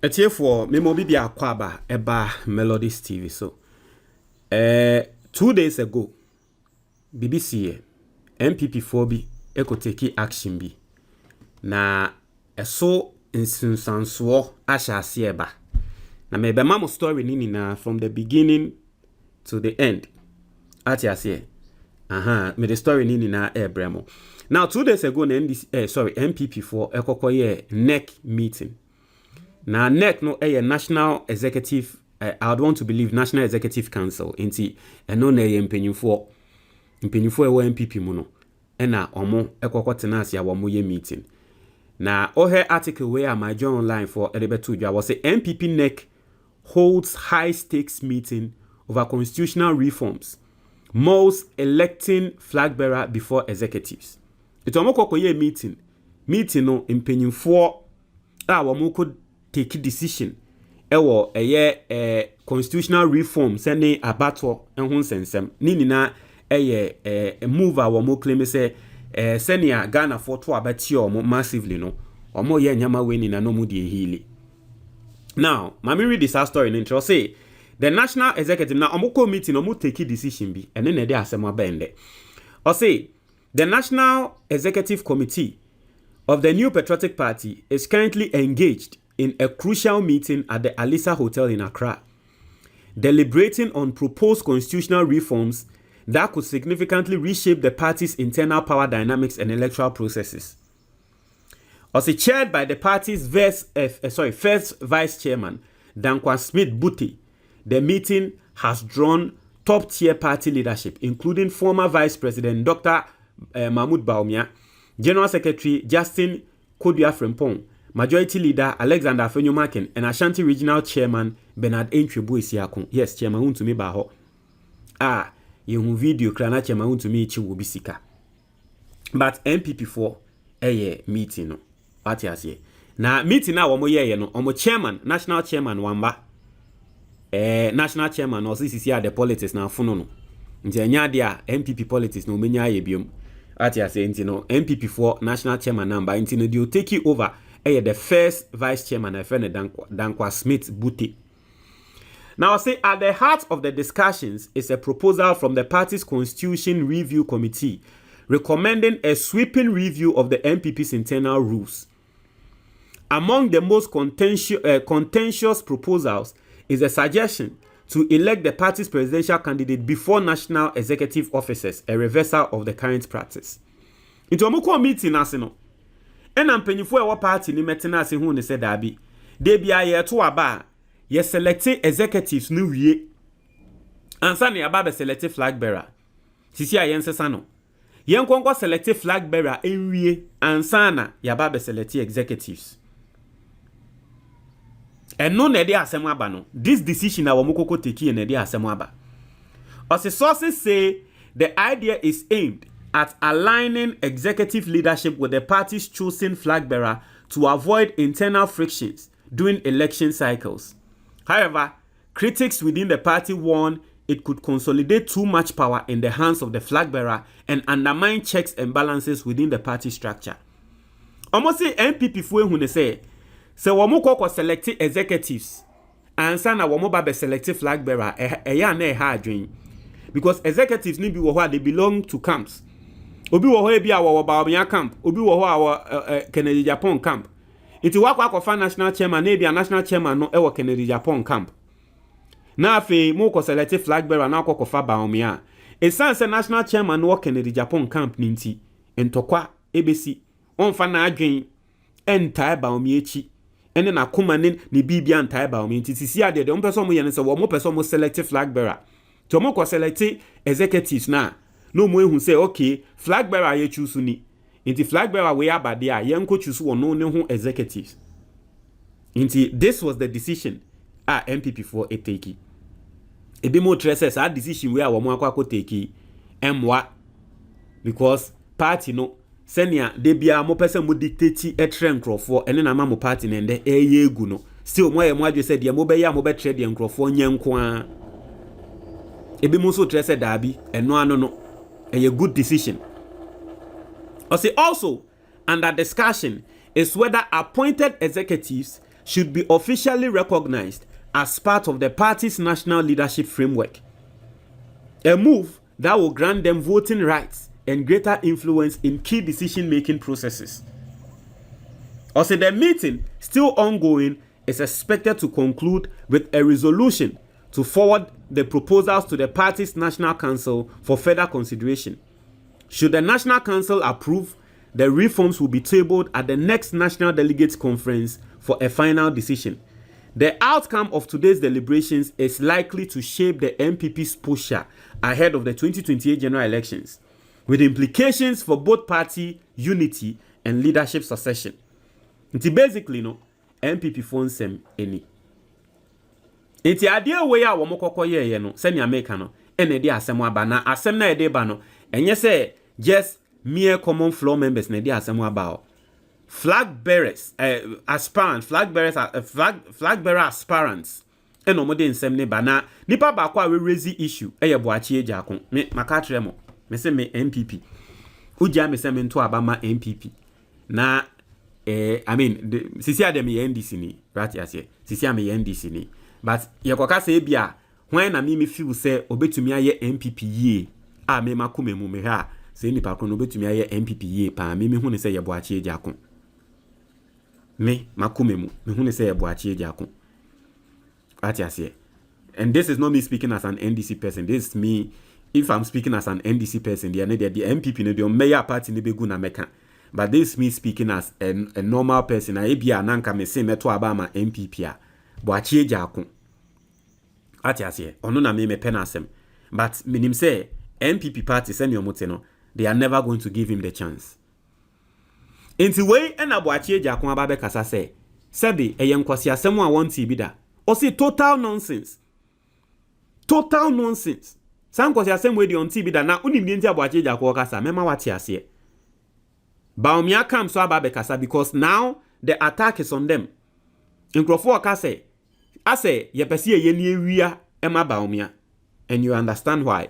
Etiye for memo bi akwaba eba Melodies TV so 2 days ago BBC NPP 4 bi ekoteki action bi na eso nsunsanso ahyase eba na me be mamo story nini na from the beginning to the end atiase me the story nini na ebremo. Now 2 days ago na NPP 4 ekokoye NEC meeting. Now NEC no National Executive I would want to believe National Executive Council inti eno na mpanyimfo ewo NPP mu no na omo ekokotena asia wo mo ye meeting. Na ohe article where am I join online for elebetu dwa was say NPP NEC holds high stakes meeting over constitutional reforms, most electing flag bearer before executives. Ito omo kokoye meeting no mpanyimfo wo mo could take decision ewo constitutional reform sene abato enho nsensem ni nyina move a wo mo claim say senia Ghana for to abati omo massively no omo ye nyama we ni na no mu de healing. Now mami read this story in intro say the national executive na omo committee no mo take decision bi ene na de asem abende or say the national executive committee of the New Patriotic Party is currently engaged in a crucial meeting at the Alisa Hotel in Accra, deliberating on proposed constitutional reforms that could significantly reshape the party's internal power dynamics and electoral processes. Also chaired by the party's first vice chairman, Dankwa Smith Buti, the meeting has drawn top-tier party leadership, including former Vice President Dr. Mahmoud Bawumia, General Secretary Justin Kodua Frempong, Majority Leader Alexander Afenyomakin, and Ashanti Regional Chairman Bernard Entwebu Isiakon. Yes, Chairman Huntumi Baho. Yehu video krana Chairman Huntumi Ichiwu Bisika. But NPP4 meeting no. What you say? Na meeting na womo ye no. Omo chairman, national chairman wamba. National chairman no sisi the politics na funo no. Nti enya dia NPP politics no menya ye biom. What you say? Nti no NPP4 national chairman number nti no dey take it over. The first vice chairman, Dankwa Smith Buti. Now, I say at the heart of the discussions is a proposal from the party's Constitution Review Committee recommending a sweeping review of the NPP's internal rules. Among the most contentious proposals is a suggestion to elect the party's presidential candidate before national executive officers, a reversal of the current practice. Into a meeting, no. Ena mpanyifo ewo party ni metena ase hu ne se dabi de bia ye to aba ye select executives no wie ansa ne aba be select flag bearer sisi a yensesa no ye nkonko select flag bearer enwie ansa na ya ba be select executives eno na de asem aba no this decision na wo mokoko take na de asem aba as sources say the idea is aimed at aligning executive leadership with the party's chosen flag bearer to avoid internal frictions during election cycles. However, critics within the party warn it could consolidate too much power in the hands of the flag bearer and undermine checks and balances within the party structure. Almost say NPP fu say womo koko select executives and sana womo ba be select flag bearer ya na ha adwen because executives ni bi wo ho they belong to camps. Obi wo ho e bia wo Bawumia camp, obi wo ho a Kennedy Japan camp. Iti wakwa akofa national chairman na bia national chairman no e wo Kennedy Japan camp. Na afi mo ko select flag bearer na akofa Bawumia. Esanse national chairman no Kennedy Japan camp ni nti entokwa ebesi onfa na adwen entai Bawumia echi. Ene na kuma ne bibia entai Bawumia nti sisi ade de on person mo ye ne se wo mo person mo select flag bearer. To mo ko select executives na no mo ehun say okay flag bearer ye choose ni inti flag bearer we abade a ye nko choose wo no ne ho executives inti this was the decision NPP4 take ebi mo tresses a decision we a wo mo akwa take emwa because party no senia de bia mo pese mo dictate nkrofo ene na ma mo party nende eye egu no still mo ye mo adwe say de mo be ya mo be trade nkrofo nyenko a ebi mo so tresse dabi eno ano no a good decision. Also, under discussion is whether appointed executives should be officially recognized as part of the party's national leadership framework. A move that will grant them voting rights and greater influence in key decision-making processes. Also, the meeting, still ongoing, is expected to conclude with a resolution to forward the proposals to the party's National Council for further consideration. Should the National Council approve, the reforms will be tabled at the next National Delegates Conference for a final decision. The outcome of today's deliberations is likely to shape the NPP's posture ahead of the 2028 general elections, with implications for both party unity and leadership succession. Basically, no, NPP phones them any. Inti idea way a womokoko ye no, send ya make no, ene de asem aba na asem na ede ba no, enye se just mere common floor members na de asem aba. Flag bearers, aspirants, flag bearer aspirants. Eno mo de nsem ne ba na nipa ba kwa we raise issue eye boachi eja kon. Me makatre mo. Me se me NPP. Uja me se me nto aba ma NPP. Na I mean, sisi ade me NDC ni, right yes ye. Sisi ame NDC ni. But ye kwa kase bia when na me feel say obetumi aye NPP ye. A me makume mu me ha. Se nipa kon obetumi aye NPP ye pa me hu ne se ye boachi eja kon. Me makume mu me hu ne se ye boachi eja kon. Right yes ye. And this is not me speaking as an NDC person. This is me, if I'm speaking as an NDC person, the NPP no the mayor party ne be na meka. But this is me speaking as a normal person. I be ananka me say meto abama NPP a boachi eja kon. Atiase ono na me penasem. But minim say NPP party send your moteno, they are never going to give him the chance. Inti way ena boachi eja kon ababe kasa say sebe eyenkwasi asem a wonti bi da. O say total nonsense. Total nonsense. San kwasi asem we di on TV da na unim di nti boachi eja kon kasa mema wati ase. Bawumia comes so ababe kasa because now the attack is on them. Nkrofo kasa ase yepesi yeni ewia ema Bawumia, and you understand why.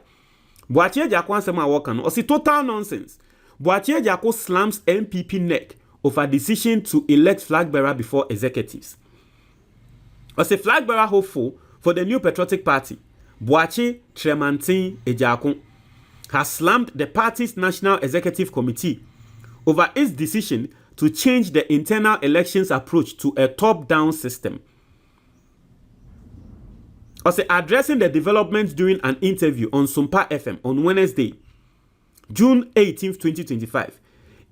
Boachi eja kon asem a work no, o say total nonsense. Boachi eja kon slams NPP neck over decision to elect flag bearer before executives. As a flag bearer hopeful for the new patriotic party, Boachi Tremantin Ejakun has slammed the party's National Executive Committee over its decision to change the internal elections approach to a top-down system. As addressing the developments during an interview on Sumpa FM on Wednesday, June 18, 2025,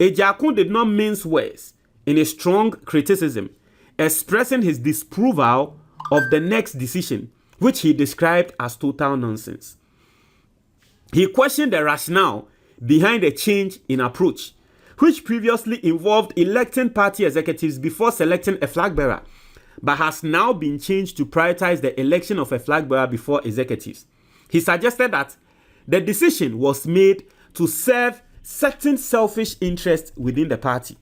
Ejakun did not mince words in a strong criticism, expressing his disapproval of the next decision, which he described as total nonsense. He questioned the rationale behind the change in approach, which previously involved electing party executives before selecting a flag bearer, but has now been changed to prioritize the election of a flag bearer before executives. He suggested that the decision was made to serve certain selfish interests within the party.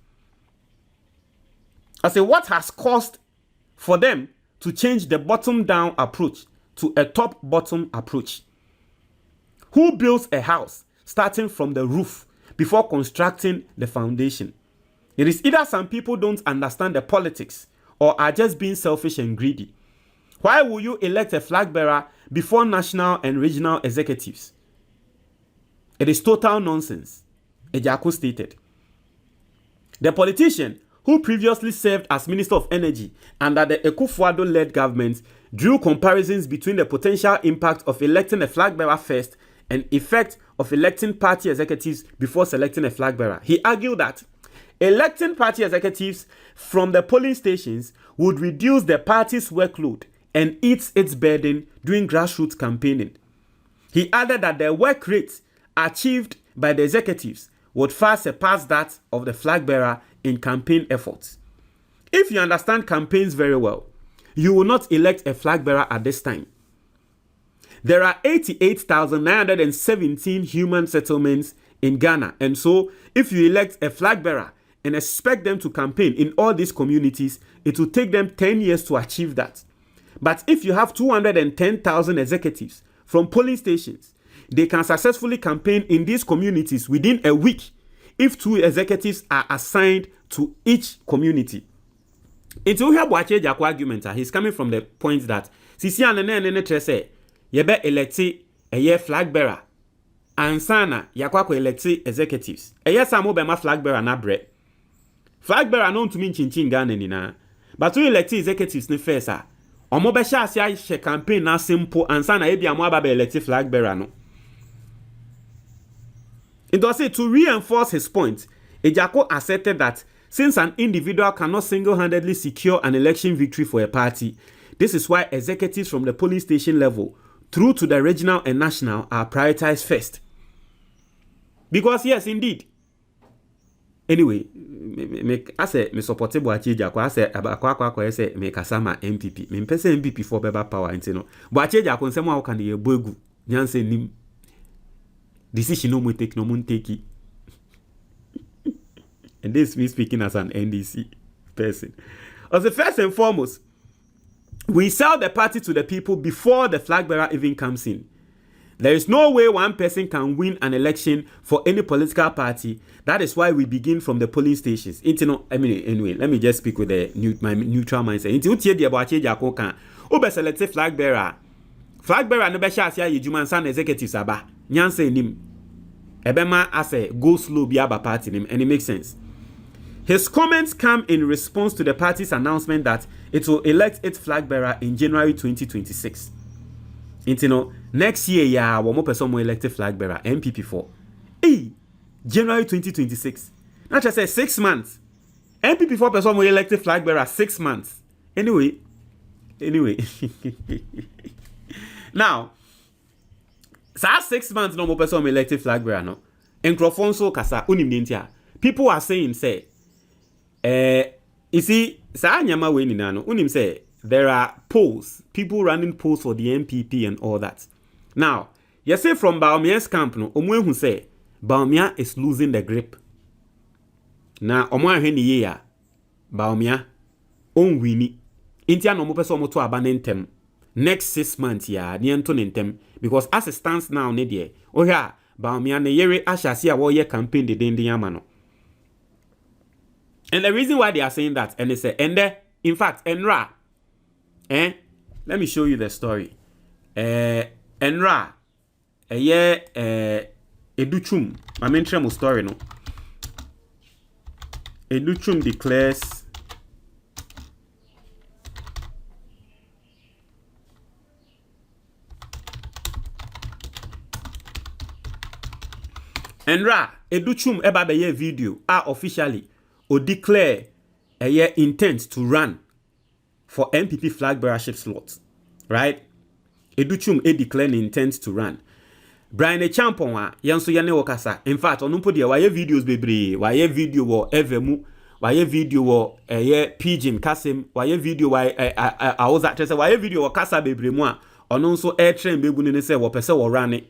I say, what has caused for them to change the bottom-down approach to a top-bottom approach? Who builds a house starting from the roof before constructing the foundation? It is either some people don't understand the politics or are just being selfish and greedy. Why will you elect a flag bearer before national and regional executives? It is total nonsense, Ejaku stated. The politician, who previously served as Minister of Energy under the Akufo-Addo-led government, drew comparisons between the potential impact of electing a flag bearer first and effect of electing party executives before selecting a flag bearer. He argued that electing party executives from the polling stations would reduce the party's workload and ease its burden during grassroots campaigning. He added that the work rate achieved by the executives would far surpass that of the flag bearer in campaign efforts. If you understand campaigns very well, you will not elect a flag bearer at this time. There are 88,917 human settlements in Ghana, and so if you elect a flag bearer and expect them to campaign in all these communities, it will take them 10 years to achieve that. But if you have 210,000 executives from polling stations, they can successfully campaign in these communities within a week if 2 executives are assigned to each community. Into we have Boakye Jako argument, he's coming from the point that Sisi and say yebe electi a year flag bearer and sana yakwako electi executives. A yes, I'm over my flag bearer na bre. Flag bearer known to mean chin Ghana nina. But we electi executives ne fesa. Omo be sha she campaign na simple and sana ebi amwa be electi flag bearer no. It does say to reinforce his point, Ejako asserted that since an individual cannot single-handedly secure an election victory for a party, this is why executives from the polling station level through to the regional and national are prioritized first. Because yes, indeed. Anyway, I say me support Boakye Jako. I say I say me kasama NPP. Me pese NPP for better power, you know. Boakye Jako say mo can ye bogu. Nyanse nim. Decision no mo take no mo take it. And this me speaking as an NDC person. As the first and foremost, we sell the party to the people before the flag bearer even comes in. There is no way one person can win an election for any political party. That is why we begin from the polling stations. Anyway, let me just speak with my neutral mindset. Into utie di Boakye Jako kan. Ube select flag bearer. Flag bearer no be sha asia yejuman san executives aba. Nyanse nim. Ebema ase go slow bi aba party nim, and it makes sense. His comments come in response to the party's announcement that it will elect its flag bearer in January 2026. Next year, one more person will elect a flag bearer, NPP 4. January 2026. Not just say 6 months. NPP 4 person will elect a flag bearer 6 months. Anyway. Now, 6 months no more person will elect a flag bearer, no. Encrophone so kasa unim. People are saying, say, you see, Sanyama we ninano. Unim say there are polls, people running polls for the NPP and all that. Now, you say from Bawumia's camp, no, who say Bawumia is losing the grip. Now, heni yeya Bawumia on wini. Intia no mo person mo to abanentem. Next 6 months ya ni nentem because as it stands now ne die. Oh ya Bawumia ne yere ashasi a wo ye campaign de den yamano. And the reason why they are saying that, and they say, in fact, Enra, let me show you the story. Enra, Educhum, my main tremor story, no. Educhum declares, Enra, Educhum eba beye video, officially, or declare a year intent to run for NPP flag bearership slots, right? Educhum declare intent to run. Brian Champon yanso yane wakasa. In fact, onumpo dia waye videos bebre, waye video wo evemu, waye video wo pidgin kasim, waye video aoza chese, waye video wo kasa bebre mu a onunso air train bebu ne se wo pese wo run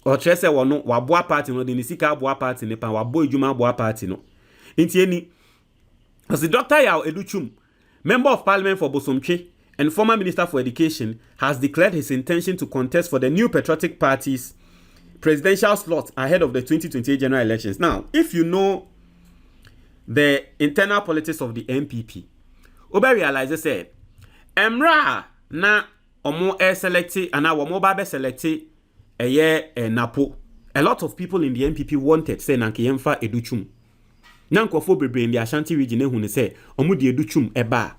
o chese wo no waboa party no de ni sika aboa party ne pa wabo edwuma aboa party no. As the Dr. Yao Educhum, Member of Parliament for Bosomtwe and former Minister for Education, has declared his intention to contest for the New Patriotic Party's presidential slot ahead of the 2028 general elections. Now, if you know the internal politics of the NPP, Obe realizes said, Emra na omo selected and our mobile be selected a year Napo. A lot of people in the NPP wanted say Nankiyemfa Educhum. Nankofo bebre in the Ashanti region who say omu di Educhum eba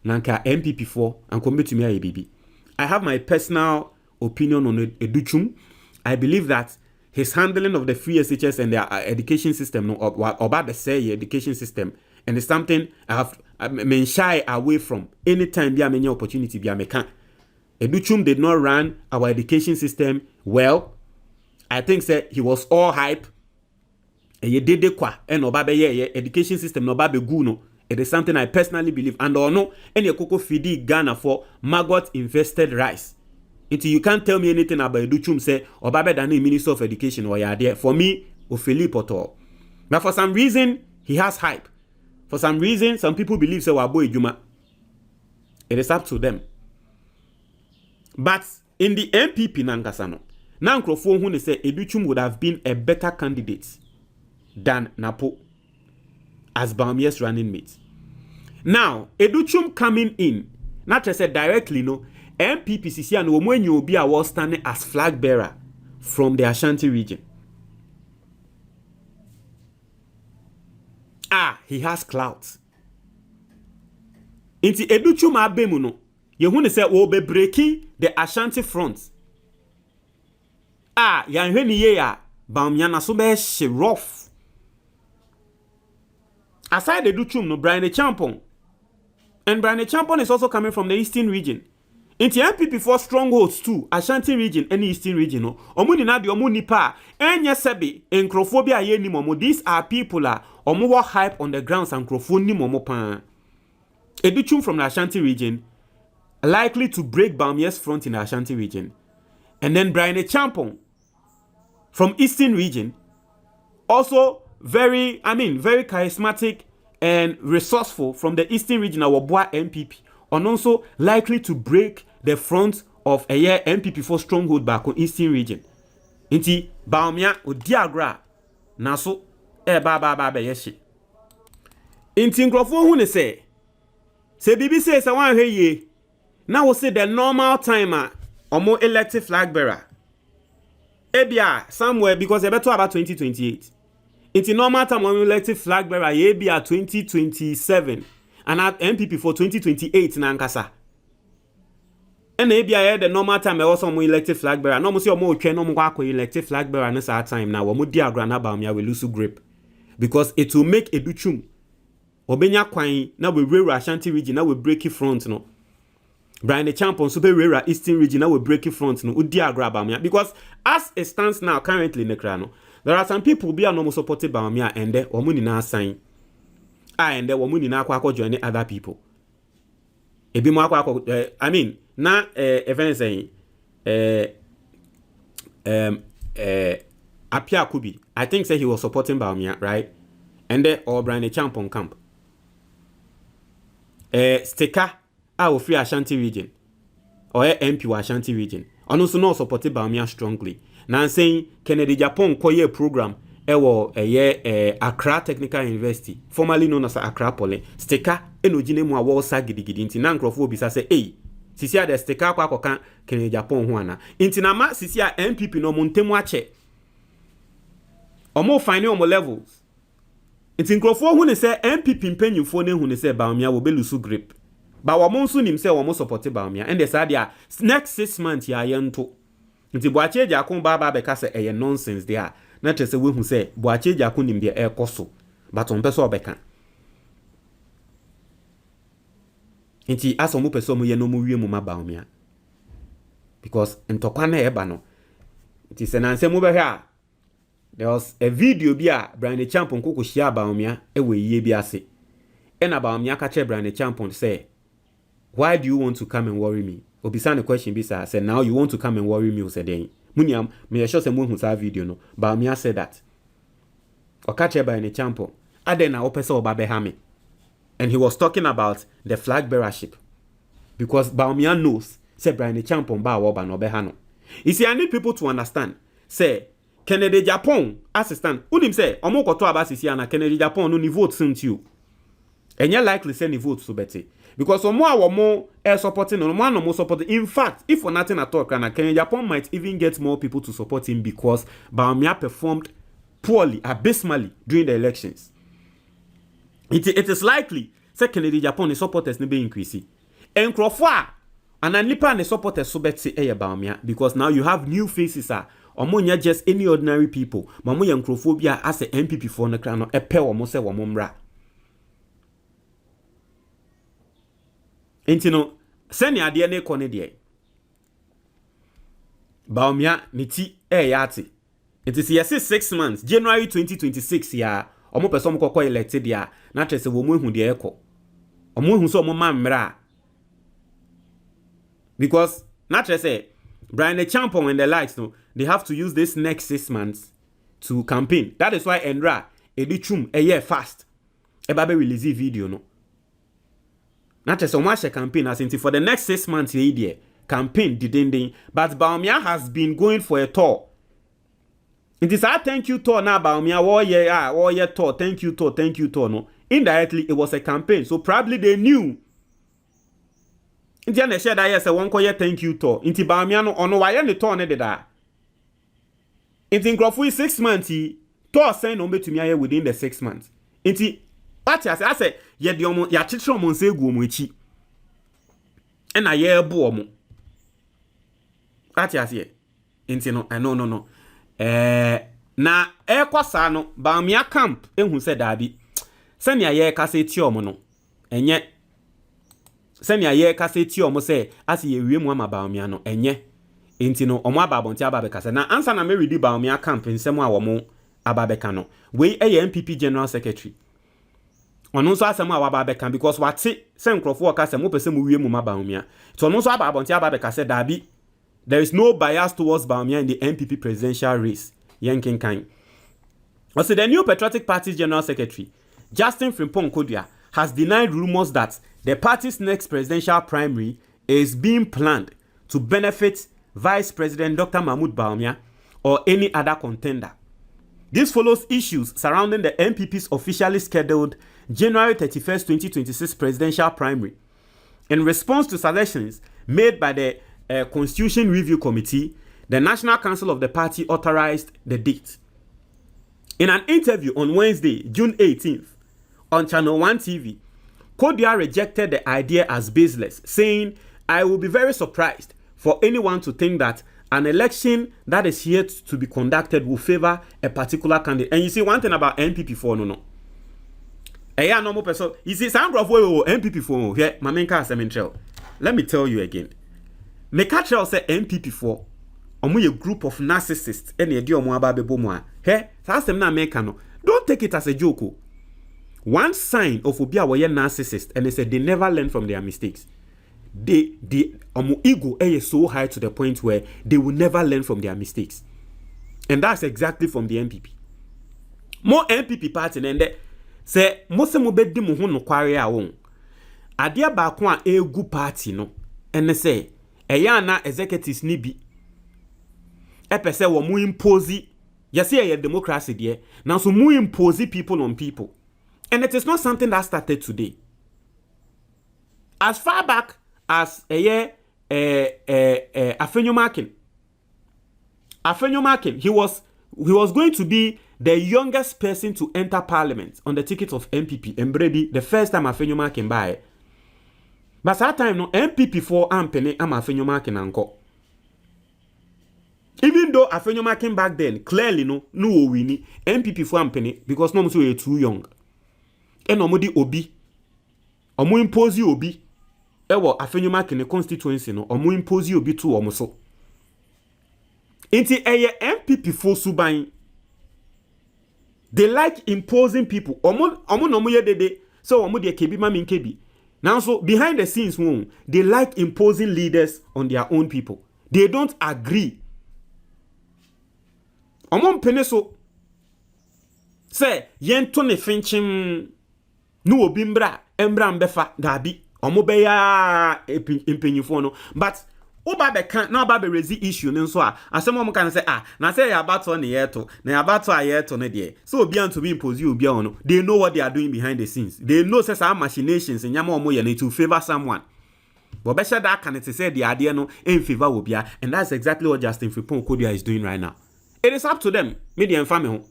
nanka NPP4 and come to me a baby. I have my personal opinion on Educhum. I believe that his handling of the free SHS and the education system, or about the say education system, and it's something I have been shy away from. Anytime there many opportunity be can. Educhum did not run our education system well. I think that he was all hype. Ye dede kwa and obabe ye education system no babe guno. It is something I personally believe, and or no any koko fidi Ghana for maggot invested rice. Until you can't tell me anything about Educhum say obabe than the Minister of Education or ya there. For me, Ofeli Poto. But for some reason he has hype. For some reason some people believe say wabo ejuma. It is up to them. But in the NPP Nankasano, Nankrofo who say Educhum would have been a better candidate than Napo as Bawumia's running mate. Now, Educhum coming in, not just said directly, no, NPP CC and Women will be a standing as flag bearer from the Ashanti region. He has clout. Inti Educhum abemuno, Yehune say will be breaking the Ashanti front. Yanhweni ye ya, Bawumia na so be she rough. Aside Educhum no, Brian Champon. And Brian Champon is also coming from the eastern region. Inti NPP for strongholds too, Ashanti region and eastern region no. Omuni na di omuni pa, enye sebi, encrophobia ye ni momo. These are people omo wa hype on the grounds and crofo ni momo pa. Educhum from the Ashanti region, likely to break Bawumia's front in the Ashanti region. And then Brian Champon from eastern region, also very charismatic and resourceful from the eastern region, our boy NPP, and also likely to break the front of a year NPP for stronghold back on eastern region. Inti Bawumia o diagra naso ba yeshi. Inti nkrofo hu ne se bibi say wan hwe ye na wo say the normal timer omo elective flag bearer ebia somewhere because e beto about 2028. Inti normal time omo elective flag bearer ye bia 2027 and at NPP for 2028 na nkasa. And ebia the normal time e also omo elective flag bearer no mo say omo otwe no mo kwa elective flag bearer na sa time na wo mo diagram na Bawumia we lose grip because it will make Educhum obenya kwan na we rera Ashanti region na we break front no. Brian Champon so be rera eastern region na we break front no udi agra Bawumia because as it stands now currently in the crano there are some people be no supported Bawumia and they omo nyina sign and they omo nyina akwa join other people ebi mo akwa na event saying Apia Kubi I think say he was supporting Bawumia, right? And then or Brian Champon camp sticker free Ashanti region or MP Ashanti region and also not supported Bawumia strongly. Now I'm saying Kennedy Japan koye program Accra Technical University, formerly known as Accra Poly, sticker enojine mu awo sa gidigidi nti na nkrofo bisa say sisi a the sticker kwa kan Kennedy Japan ho ana nti na ma sisi a NPP no montemu ache omo fine omo levels nti nkrofo hu ne say NPP mpanyufo ne hu ne say Bawumia wo belusu grip ba wo monso nim say wo mo support Bawumia and the say dia next 6 months ya yento nti boache jakon ba be ka say nonsense there na tese we hu say boache jakon nim dia ekoso but on person obeka nti aso mo person mo ye no mo wie mo ma Bawumia because ntokwa na eba no nti se nanse mo be hwa there was a video bia Brian Champon koko shia Bawumia ewe yie bi ase ena Bawumia ka che Brian Champon say why do you want to come and worry me? Obisa the question bisa said now you want to come and worry me said then muniam me sure say mo hu sa video no Bawumia said that o ka che Brian Champon ade na opese oba be ha me and he was talking about the flag bearership because Bawumia knows say Brian Champon ba wo ba no be ha no. You see I need people to understand say Kennedy Japan assistant unim say omo koto abasisi na Kennedy Japan no ni vote sintiu enye likely say ni vote so beti because omo awomo supporting no mo supporting. In fact if for nothing at all na Kennedy Japan might even get more people to support him because Bawumia performed poorly abysmally during the elections. It is likely say Kennedy Japan the supporters ne be increase enkrofo and nipa ne supporters so beti Bawumia because now you have new faces omonya just any ordinary people mamo ya nkrofobia as a NPP for na kra no epe omo se womo mra entino seni ade na ekone de Bawumia niti yati it is yes 6 months January 2026 ya omo person kokko elected ya na trese wo mu ehu de ekọ omo ehu so omo ma mra because na trese Brian Champon and the likes no they have to use this next 6 months to campaign. That is why Endra Edichum a year fast ebabe release video no not just so much a campaign as for the next 6 months here campaign didn't but Bawumia has been going for a tour. It is a thank you tour now Bawumia oh yeah tour thank you tour no indirectly it was a campaign. So probably they knew. Inti na share that yes, one koye thank you to. Inti Bawumia no ono waye ne to ne de da. Inti nkrofo 6 months to send no betumi aye within the 6 months. Inti what I say ye de omo ya chichiro mo nse egu omo echi. E na ye bu omo. What I say? Inti no no. Na kwasa no Bawumia camp ehun se dabi. Senya ye kase ti omo no. Enye senya ye kase ti omo se ase ye wie mu ama Bawumia no enye. Inti no omo ababonti ababekasa na ansa na me ready Bawumia camp nsem a womo ababeka no. We NPP General Secretary. Ono so asem a wababeka because wate se nkrofo okasa mo pese mu wie mu ma Bawumia. So ono so ababonti ababekasa dabi. There is no bias towards Bawumia in the NPP presidential race. Yankin kind. Also, the new Patriotic Party's General Secretary, Justin Frimpong Kodua, has denied rumors that the party's next presidential primary is being planned to benefit Vice President Dr. Mahmoud Bawumia or any other contender. This follows issues surrounding the NPP's officially scheduled January 31st, 2026 presidential primary. In response to suggestions made by the Constitution Review Committee, the National Council of the party authorized the date. In an interview on Wednesday, June 18th, on Channel 1 TV, Kodua rejected the idea as baseless, saying, "I will be very surprised for anyone to think that an election that is yet to be conducted will favor a particular candidate." And you see, one thing about NPP for no. Normal person. You see, some of NPP for here, Mamenka Sementrel. Let me tell you again. Mekatrel say NPP for a group of narcissists and a omo ababebo mo a. He, asem na meka no. Don't take it as a joke. One sign of obia woye narcissist and they say they never learn from their mistakes. They ego is so high to the point where they will never learn from their mistakes. And that's exactly from the NPP. More NPP party and they say most mo be di mo ho no kware a won. Ade ba ko a egu party no. And they say na executives ni bi epese wo mu impose yesi ye democracy there now so mu impose people on people, and it is not something that started today. As far back as Afenyo Makin, he was going to be the youngest person to enter parliament on the ticket of NPP and Brady the first time Afenyo Makin by. But that time, no NPP for Ampene am Afenyo Makin anko. Even though Afenyo Makin back then, clearly no winnie NPP for Ampene because no so too young. And omodi obi. Omo impose obi. Ewo Afenyo Makin constituency no omo impose obi to omo so. Inti NPP for suban. They like imposing people. Omo no mo ye dede. So omo de kebi mami kebi. Now, so behind the scenes, they like imposing leaders on their own people. They don't agree. Omon peneso say yento ne finchim no obimbra embra mbefa dabi omobeya impenyifo no, but oba be kan na oba be rezi issue ne so a asem om kan say na say ya bato ne yeto na ya bato ayeto ne de so obi an to be impose obi on no, they know what they are doing behind the scenes. They know say some machinations nyama omo ye to favor someone, but be sure that can it say the idea no in favor obia, and that's exactly what Justin Frimpong Kodua is doing right now. It is up to them media and family ho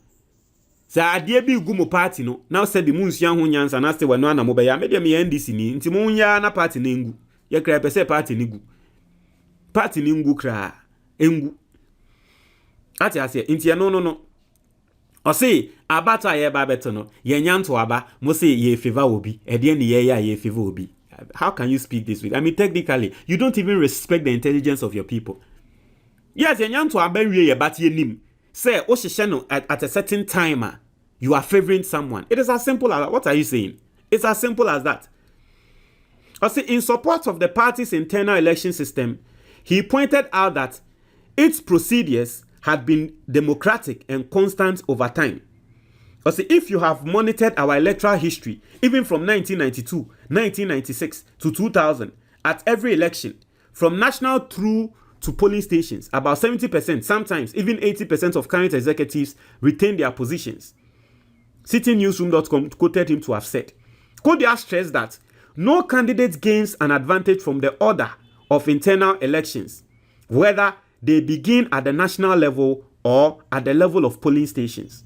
say idea bi gumo party no now say the munsia ho nyansa na say wano na mobeya media me NDC ni nti munya na party na ngu ye kra pese party ni gu party ni ngu kra engu ati ase nti no o say abata ye ba beto no ye nyanto aba mo say ye favor obi e de ne ye favor obi. How can you speak this way? I mean, technically you don't even respect the intelligence of your people. Yes, ye nyanto aba wie but ye nim say o hye at a certain time you are favoring someone. It is as simple as that. What are you saying? It's as simple as that. I see, in support of the party's internal election system, he pointed out that its procedures had been democratic and constant over time. I see, if you have monitored our electoral history, even from 1992, 1996 to 2000, at every election, from national through to polling stations, about 70%, sometimes even 80% of current executives retain their positions. Citynewsroom.com quoted him to have said. Kodia stressed that no candidate gains an advantage from the order of internal elections, whether they begin at the national level or at the level of polling stations.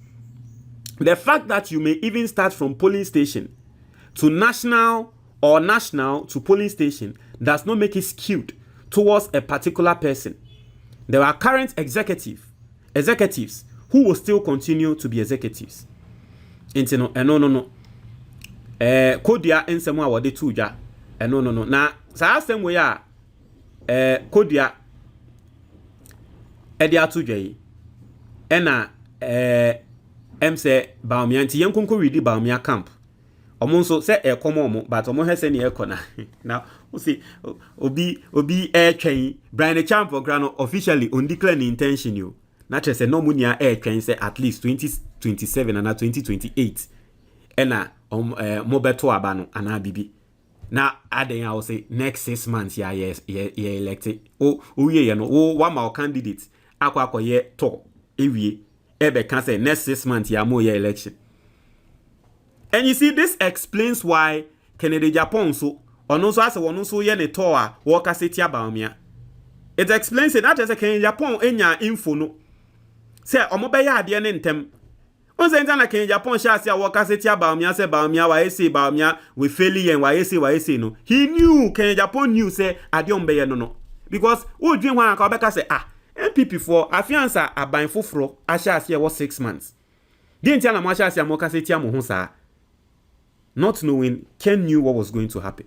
The fact that you may even start from polling station to national or national to polling station does not make it skewed towards a particular person. There are current executives who will still continue to be executives. No. Kodia ensemo a wode tuja. No. Na saa asem we a Kodia edi atuja yi. Ena say Bawumia nti yenkonko read Bawumia camp. Omo nso se ekomo omo but omo hese ne ekona. Now we see obi twen Brian Champo grano officially on declare intention you. Na say no munia twen say at least 2027 and 2028. Ena mo beto aba no ana bibi. Na aden I will say next 6 months ya elected. Ye no one more candidate akwa ye to ewie ebe can say next 6 months ya mo ye election. And you see, this explains why Kennedy Japan so ono so ase wono so ye ne to a wo ka setia Bawumia. It explains it that as a Kennedy Japan enya info no. Say omo be ya ade ne ntem. On say na Kennedy Japan sha ase a wo ka setia Bawumia say Bawumia wa say Bawumia we fail yen wa say no. He knew Kennedy Japan knew say ade on be ye no. Because wo dwen wan ka obeka say NPP for afiansa aban foforo asha ase was 6 months. Didn't tell am asha ase mo ka setia mo ho sa. Not knowing, Ken knew what was going to happen.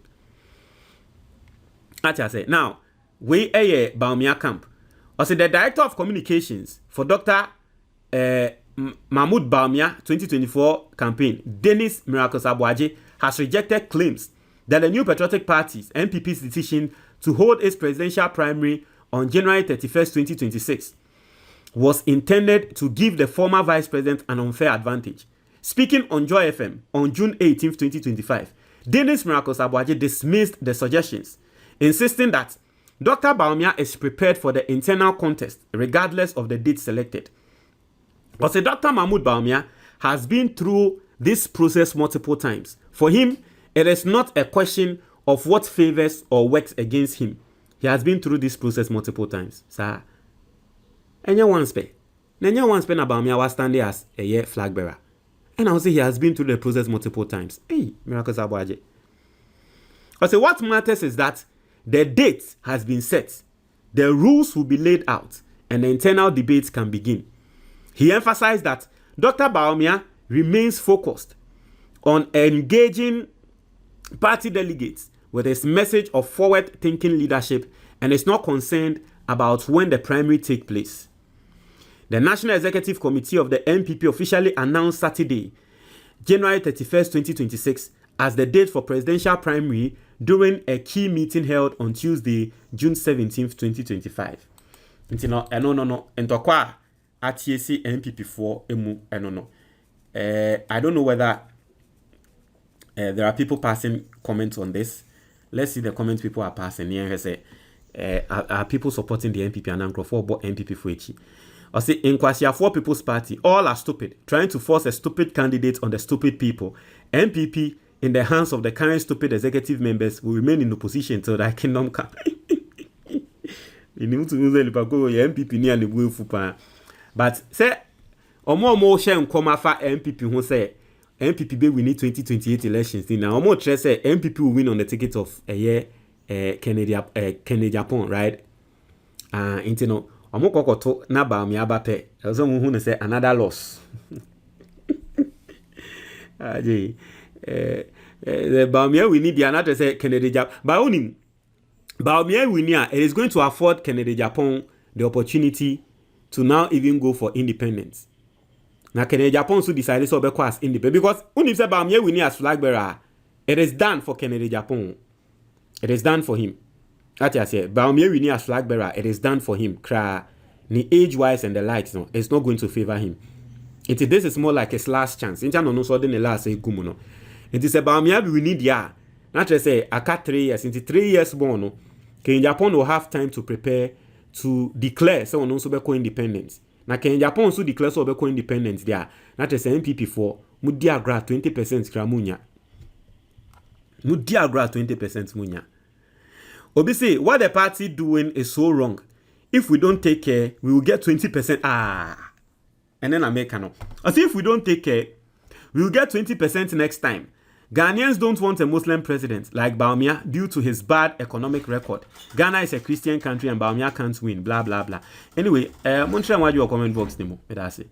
As I said, now, we a Bawumia camp. Also, the director of communications for Dr. Mahmoud Bawumia 2024 campaign, Dennis Miracle Sabwaje, has rejected claims that the New Patriotic Party's NPP's decision to hold its presidential primary on January 31st, 2026 was intended to give the former vice president an unfair advantage. Speaking on Joy FM on June 18, 2025, Dennis Miracle Sabwaje dismissed the suggestions, insisting that Dr. Bawumia is prepared for the internal contest regardless of the date selected. But Dr. Mahmoud Bawumia has been through this process multiple times. For him, it is not a question of what favors or works against him. He has been through this process multiple times. Sir, Enya one spell na Bawumia was standing as a year flag bearer. And I will say he has been through the process multiple times. Hey, Miracle Sabwaje. I say what matters is that the date has been set, the rules will be laid out, and the internal debates can begin. He emphasized that Dr. Bawumia remains focused on engaging party delegates with his message of forward-thinking leadership and is not concerned about when the primary take place. The National Executive Committee of the NPP officially announced Saturday, January 31st, 2026, as the date for presidential primary during a key meeting held on Tuesday, June 17th, 2025. Entokwa ATC NPP4 emu enono. I don't know whether there are people passing comments on this. Let's see the comments people are passing here. Are people supporting the NPP and Ankrofo or NPP for each? I say, in Kwasia 4 People's Party, all are stupid, trying to force a stupid candidate on the stupid people. NPP, in the hands of the current stupid executive members, will remain in opposition until that kingdom come. But say, Omo share nkoma fa NPP who say NPP be win 2028 elections. Now Omo try say NPP will win on the ticket of a year Kennedy Japan, right? Intino. Omo kokoto na Bawumia bape. Ozo mu hu say another loss. The Bawumia we need the another say Kennedy Japan. Bawumia we need it is going to afford Kennedy Japan the opportunity to now even go for independence. Now Kennedy Japan so decided to be as independent because when say Bawumia we need as flag bearer, it is done for Kennedy Japan. It is done for him. That's what I say. Bawumia we need as flag bearer. It is done for him. Ni age wise and the likes, no, it's not going to favor him. This is more like his last chance. In no so the last say gumuno. It is about Bawumia we need ya. Not to say I cut 3 years. Into 3 years born, no, Kenya Japan will have time to prepare to declare someone also be independence. Now Kenya Japan also declare so be independence there. Not to say NPP for Mudi agra 20% kra munya. Mudi agra 20% munya. Obi say, what the party doing is so wrong. If we don't take care, we will get 20%. And then I make no. I say if we don't take care, we will get 20% next time. Ghanaians don't want a Muslim president like Bawumia due to his bad economic record. Ghana is a Christian country and Bawumia can't win. Blah blah blah. Anyway, Montreal, why do you comment box nemo? That's it.